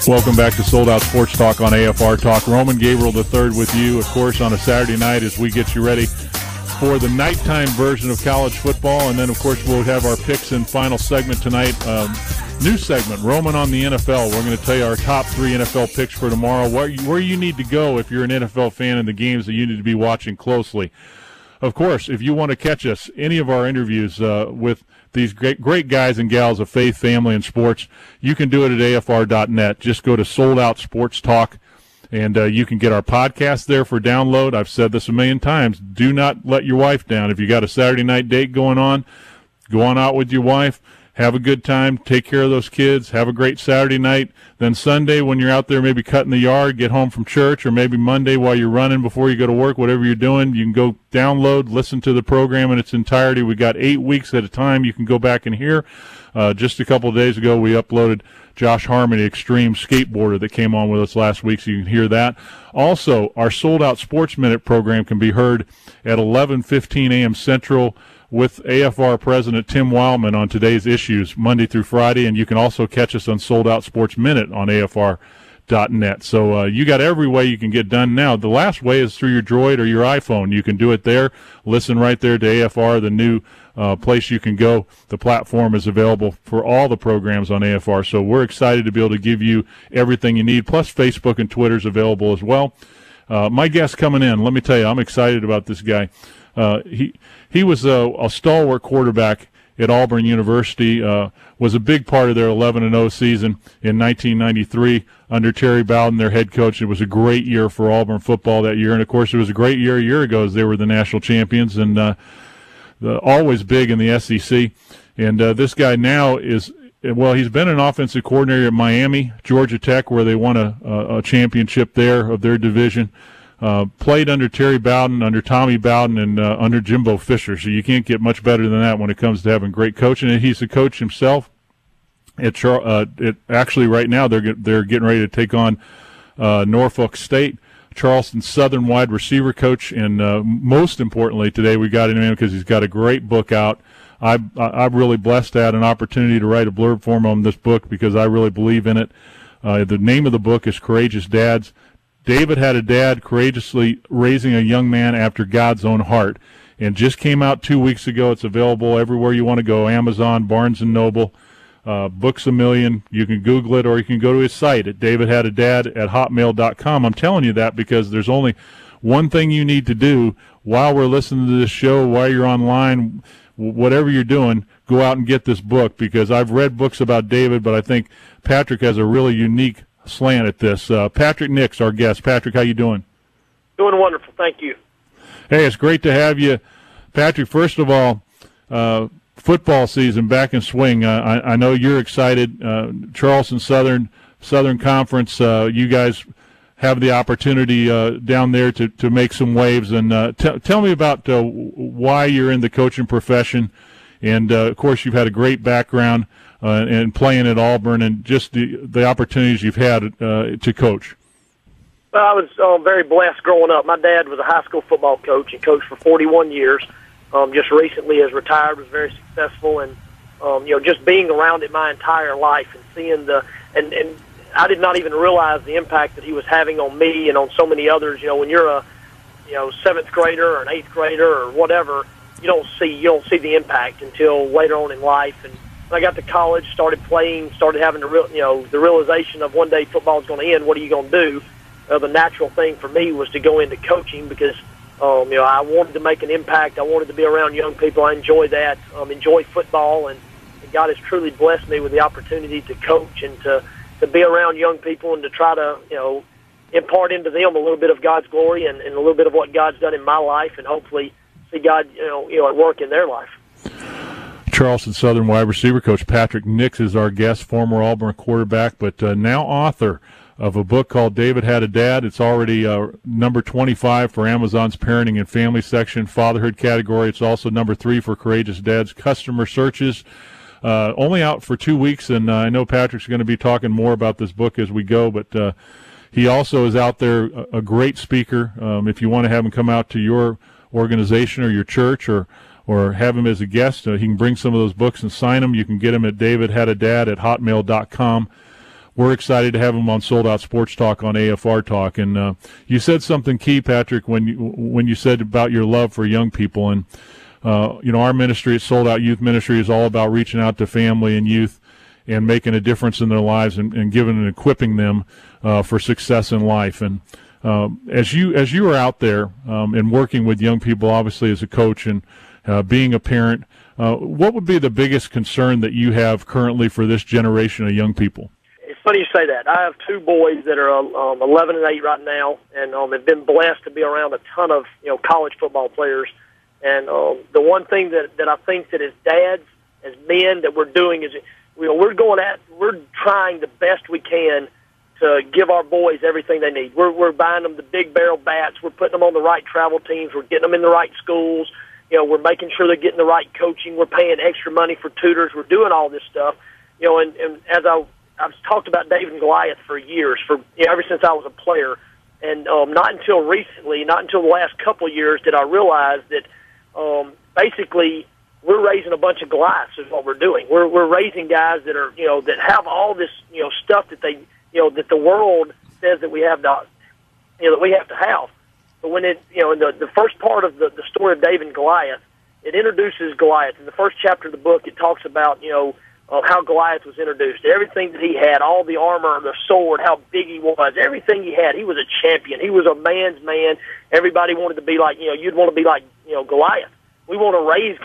Welcome back to Sold Out Sports Talk on AFR Talk. Roman Gabriel III with you, of course, on a Saturday night as we get you ready for the nighttime version of college football. And then, of course, we'll have our picks and final segment tonight. New segment, Roman on the NFL. We're going to tell you our top 3 NFL picks for tomorrow, where you need to go if you're an NFL fan and the games that you need to be watching closely. Of course, if you want to catch us, any of our interviews with these great guys and gals of faith, family, and sports, you can do it at afr.net. Just go to Sold Out Sports Talk, and you can get our podcast there for download. I've said this a million times. Do not let your wife down. If you got a Saturday night date going on, go on out with your wife. Have a good time, take care of those kids, have a great Saturday night. Then Sunday when you're out there maybe cutting the yard, get home from church, or maybe Monday while you're running before you go to work, whatever you're doing, you can go download, listen to the program in its entirety. We got 8 weeks at a time you can go back and hear. Just a couple of days ago we uploaded Josh Harmony, extreme skateboarder, that came on with us last week, so you can hear that. Also, our Sold Out Sports Minute program can be heard at 11:15 a.m. Central with AFR President Tim Wildman on today's issues, Monday through Friday, and you can also catch us on Sold Out Sports Minute on AFR.net. So you got every way you can get done now. The last way is through your Droid or your iPhone. You can do it there. Listen right there to AFR, the new place you can go. The platform is available for all the programs on AFR, so we're excited to be able to give you everything you need, plus Facebook and Twitter is available as well. My guest coming in, let me tell you, I'm excited about this guy. He was a stalwart quarterback at Auburn University, was a big part of their 11-0 season in 1993 under Terry Bowden, their head coach. It was a great year for Auburn football that year, and, of course, it was a great year a year ago as they were the national champions and always big in the SEC. And this guy now is – well, he's been an offensive coordinator at Miami, Georgia Tech, where they won a championship there of their division. Played under Terry Bowden, under Tommy Bowden, and under Jimbo Fisher. So you can't get much better than that when it comes to having great coaching. And he's a coach himself. Actually, right now they're getting ready to take on Norfolk State, Charleston Southern wide receiver coach. And most importantly, today we got him in because he's got a great book out. I'm really blessed to have an opportunity to write a blurb for him on this book because I really believe in it. The name of the book is Courageous Dads. David Had a Dad, Courageously Raising a Young Man After God's Own Heart, and just came out 2 weeks ago. It's available everywhere you want to go, Amazon, Barnes & Noble, Books A Million. You can Google it, or you can go to his site at davidhadadad@hotmail.com. I'm telling you that because there's only one thing you need to do while we're listening to this show, while you're online, whatever you're doing, go out and get this book, because I've read books about David, but I think Patrick has a really unique slant at this. Patrick Nix, our guest. Patrick, how you doing? Doing wonderful, thank you. Hey, it's great to have you. Patrick, first of all, football season back in swing. I know you're excited. Charleston Southern Conference, you guys have the opportunity down there to make some waves. And tell me about why you're in the coaching profession. And, of course, you've had a great background and playing at Auburn, and just the opportunities you've had to coach. Well, I was very blessed growing up. My dad was a high school football coach and coached for 41 years. Just recently has retired, was very successful, and just being around it my entire life and seeing and I did not even realize the impact that he was having on me and on so many others. When you're a seventh grader or an eighth grader or whatever, you don't see the impact until later on in life. And when I got to college, started playing, started having the realization of one day football is going to end. What are you going to do? The natural thing for me was to go into coaching because I wanted to make an impact. I wanted to be around young people. I enjoy that. Enjoy football, and God has truly blessed me with the opportunity to coach and to be around young people and to try to impart into them a little bit of God's glory and a little bit of what God's done in my life, and hopefully see God at work in their life. Charleston Southern wide receiver coach Patrick Nix is our guest, former Auburn quarterback, but now author of a book called David Had a Dad. It's already number 25 for Amazon's parenting and family section, fatherhood category. It's also number 3 for Courageous Dads customer searches. Only out for 2 weeks, and I know Patrick's going to be talking more about this book as we go, but he also is out there, a great speaker. If you want to have him come out to your organization or your church or have him as a guest, he can bring some of those books and sign them. You can get him at davidhadadad@hotmail.com. we're excited to have him on Sold Out Sports Talk on AFR Talk. And you said something key, Patrick, when you said about your love for young people. And our ministry at Sold Out Youth Ministry is all about reaching out to family and youth and making a difference in their lives and giving and equipping them for success in life. And as you are out there and working with young people, obviously as a coach and being a parent, what would be the biggest concern that you have currently for this generation of young people? It's funny you say that. I have two boys that are 11 and 8 right now, and have been blessed to be around a ton of college football players. And the one thing that I think that as dads, as men, that we're doing is we're trying the best we can to give our boys everything they need. We're buying them the big barrel bats. We're putting them on the right travel teams. We're getting them in the right schools. We're making sure they're getting the right coaching. We're paying extra money for tutors. We're doing all this stuff. And as I've talked about David and Goliath for years, ever since I was a player, and not until recently, not until the last couple of years, did I realize that basically we're raising a bunch of Goliaths is what we're doing. We're raising guys that are that have all this stuff that they that the world says that we have to that we have to have. But when it in the first part of the story of David and Goliath, it introduces Goliath. In the first chapter of the book, it talks about how Goliath was introduced. Everything that he had, all the armor, the sword, how big he was, everything he had. He was a champion. He was a man's man. Everybody wanted to be like you'd want to be like Goliath. We want to raise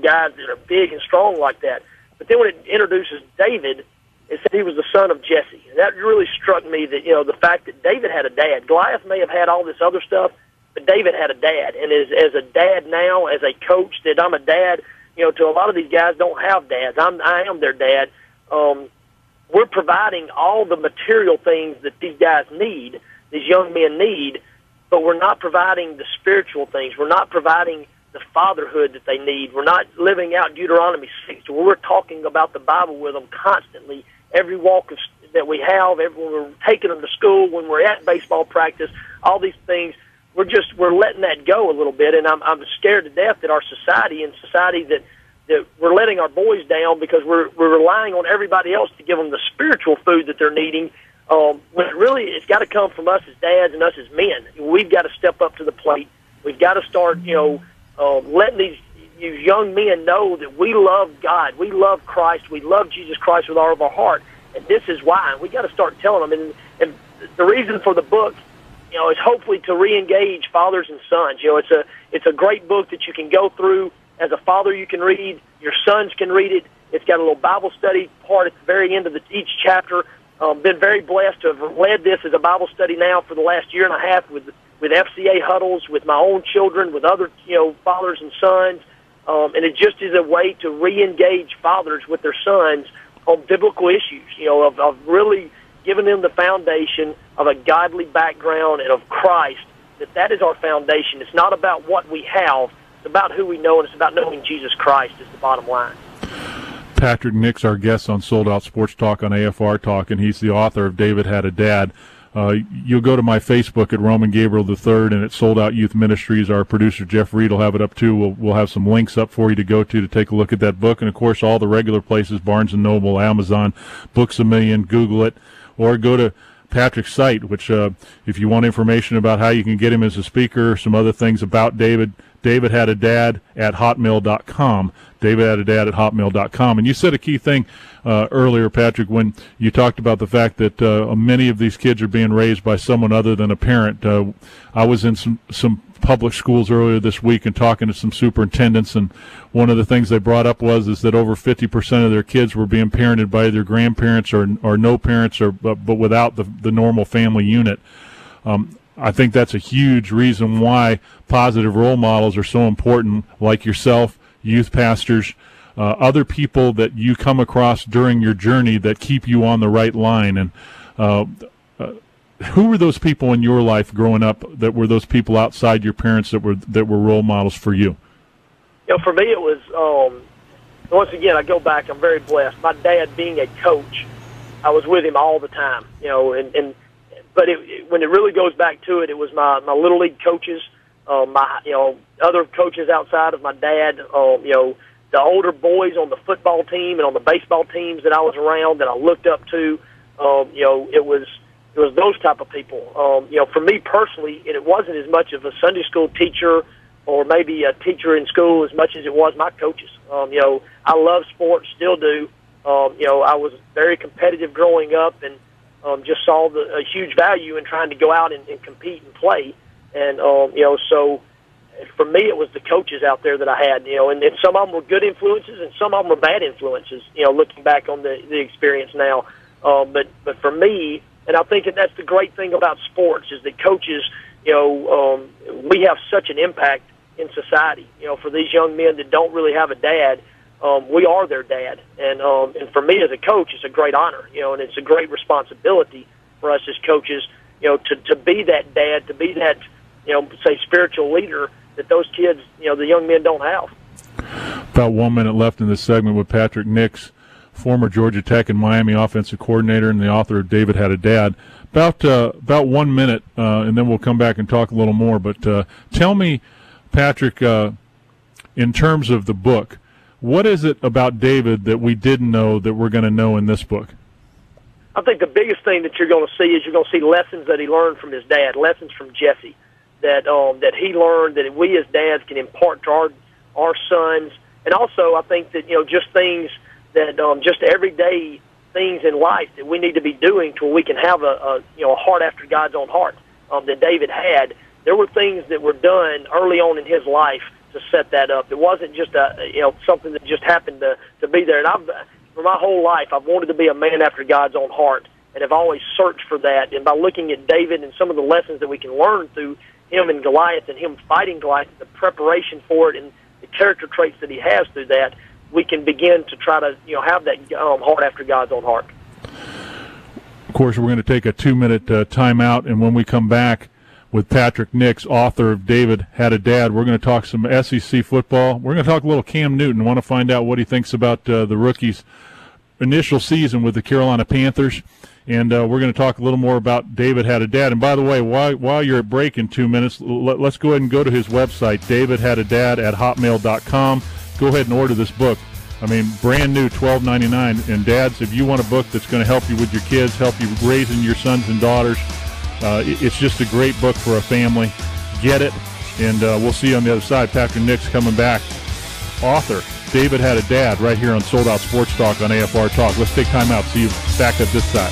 guys that are big and strong like that. But then when it introduces David, it said he was the son of Jesse. And that really struck me that the fact that David had a dad. Goliath may have had all this other stuff, but David had a dad. And as a dad now, as a coach, that I'm a dad, to a lot of these guys don't have dads. I am their dad. We're providing all the material things that these guys need, these young men need, but we're not providing the spiritual things. We're not providing the fatherhood that they need. We're not living out Deuteronomy 6. We're talking about the Bible with them constantly, every walk that we have, when we're taking them to school, when we're at baseball practice, all these things. We're letting that go a little bit, and I'm scared to death that our society that we're letting our boys down because we're relying on everybody else to give them the spiritual food that they're needing. When it's got to come from us as dads and us as men. We've got to step up to the plate. We've got to start, letting these young men know that we love God, we love Christ, we love Jesus Christ with all of our heart, and this is why. And we got to start telling them. And the reason for the book, is hopefully to re-engage fathers and sons. It's a great book that you can go through as a father. You can read, your sons can read it. It's got a little Bible study part at the very end of each chapter. Been very blessed to have led this as a Bible study now for the last year and a half with FCA huddles, with my own children, with other fathers and sons, and it just is a way to re-engage fathers with their sons on biblical issues. Of really giving them the foundation of a godly background and of Christ. That is our foundation. It's not about what we have; it's about who we know, and it's about knowing Jesus Christ is the bottom line. Patrick Nix, our guest on Sold Out Sports Talk on AFR Talk, and he's the author of David Had a Dad. You'll go to my Facebook at Roman Gabriel III and at Sold Out Youth Ministries. Our producer, Jeff Reed, will have it up, too. We'll have some links up for you to go to take a look at that book. And, of course, all the regular places, Barnes & Noble, Amazon, Books A Million, Google it, or go to Patrick's site, which if you want information about how you can get him as a speaker, some other things about David had a dad at hotmail.com. David had a dad at hotmail.com. And you said a key thing earlier, Patrick, when you talked about the fact that many of these kids are being raised by someone other than a parent. I was in some public schools earlier this week and talking to some superintendents, and one of the things they brought up is that over 50% of their kids were being parented by either grandparents or no parents, but without the normal family unit. I think that's a huge reason why positive role models are so important, like yourself, youth pastors, other people that you come across during your journey that keep you on the right line. And who were those people in your life growing up that were those people outside your parents that were role models for you? For me, it was, once again, I go back, I'm very blessed. My dad being a coach, I was with him all the time, but when it really goes back to it, it was my Little League coaches, my other coaches outside of my dad, the older boys on the football team and on the baseball teams that I was around that I looked up to. It was those type of people. For me personally, it wasn't as much of a Sunday school teacher or maybe a teacher in school as much as it was my coaches. I love sports, still do. I was very competitive growing up, and just saw a huge value in trying to go out and compete and play. And so for me, it was the coaches out there that I had. And some of them were good influences, and some of them were bad influences. Looking back on the experience now, but for me, and I think that's the great thing about sports is that coaches, we have such an impact in society. For these young men that don't really have a dad, we are their dad, and for me as a coach, it's a great honor, and it's a great responsibility for us as coaches, to be that dad, to be that, say spiritual leader that those kids, the young men don't have. About 1 minute left in this segment with Patrick Nix, former Georgia Tech and Miami offensive coordinator and the author of David Had a Dad. About 1 minute, and then we'll come back and talk a little more. But tell me, Patrick, in terms of the book, what is it about David that we didn't know that we're going to know in this book? I think the biggest thing that you're going to see is you're going to see lessons that he learned from his dad, lessons from Jesse, that he learned that we as dads can impart to our sons. And also I think that, just things that just everyday things in life that we need to be doing to where we can have a heart after God's own heart that David had. There were things that were done early on in his life to set that up. It wasn't just something that just happened to be there. And for my whole life, I've wanted to be a man after God's own heart, and have always searched for that. And by looking at David and some of the lessons that we can learn through him and Goliath and him fighting Goliath, the preparation for it and the character traits that he has through that, we can begin to try to have that heart after God's own heart. Of course, we're going to take a 2-minute timeout, and when we come back with Patrick Nix, author of David Had a Dad, we're going to talk some SEC football. We're going to talk a little Cam Newton. Want to find out what he thinks about the rookie's initial season with the Carolina Panthers. And we're going to talk a little more about David Had a Dad. And by the way, while you're at break in 2 minutes, let's go ahead and go to his website, davidhadadad@hotmail.com. Go ahead and order this book. I mean, brand new, $12.99. And dads, if you want a book that's going to help you with your kids, help you raising your sons and daughters, it's just a great book for a family. Get it, and we'll see you on the other side. Patrick Nix coming back. Author, David Had a Dad, right here on Sold Out Sports Talk on AFR Talk. Let's take time out. See you back at this side.